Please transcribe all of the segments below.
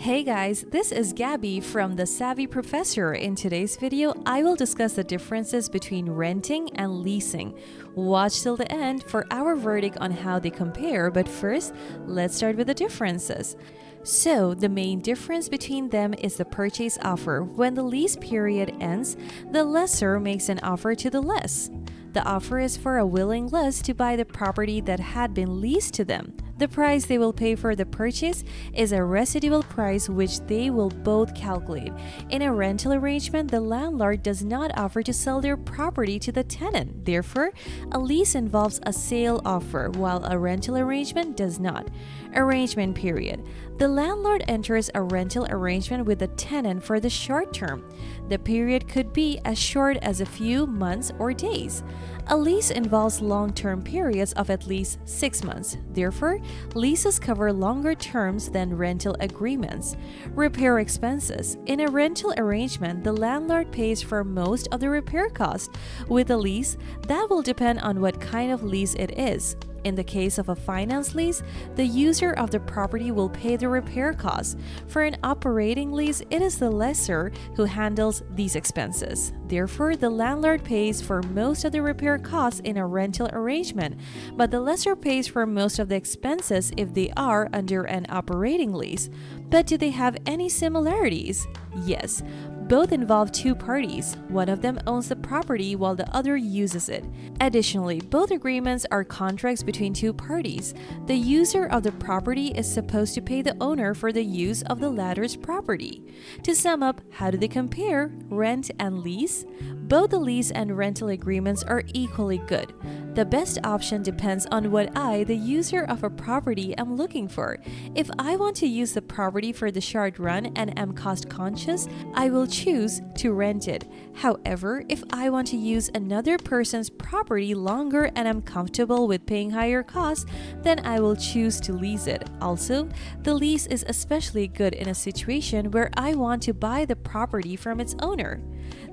Hey guys, this is Gabby from The Savvy Professor. In today's video, I will discuss the differences between renting and leasing. Watch till the end for our verdict on how they compare, but first, let's start with the differences. So, the main difference between them is the purchase offer. When the lease period ends, the lessor makes an offer to the less. The offer is for a willing lessee to buy the property that had been leased to them. The price they will pay for the purchase is a residual price which they will both calculate. In a rental arrangement, the landlord does not offer to sell their property to the tenant. Therefore, a lease involves a sale offer, while a rental arrangement does not. Arrangement period. The landlord enters a rental arrangement with the tenant for the short term. The period could be as short as a few months or days. A lease involves long-term periods of at least 6 months. Therefore, leases cover longer terms than rental agreements. Repair expenses. In a rental arrangement, the landlord pays for most of the repair costs. With a lease, that will depend on what kind of lease it is. In the case of a finance lease, the user of the property will pay the repair costs. For an operating lease, it is the lessor who handles these expenses. Therefore, the landlord pays for most of the repair costs in a rental arrangement, but the lessor pays for most of the expenses if they are under an operating lease. But do they have any similarities? Yes. Both involve two parties. One of them owns the property while the other uses it. Additionally, both agreements are contracts between two parties. The user of the property is supposed to pay the owner for the use of the latter's property. To sum up, how do they compare rent and lease? Both the lease and rental agreements are equally good. The best option depends on what I, the user of a property, am looking for. If I want to use the property for the short run and am cost conscious, I will choose to rent it. However, if I want to use another person's property longer and am comfortable with paying higher costs, then I will choose to lease it. Also, the lease is especially good in a situation where I want to buy the property from its owner.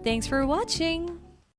Thanks for watching!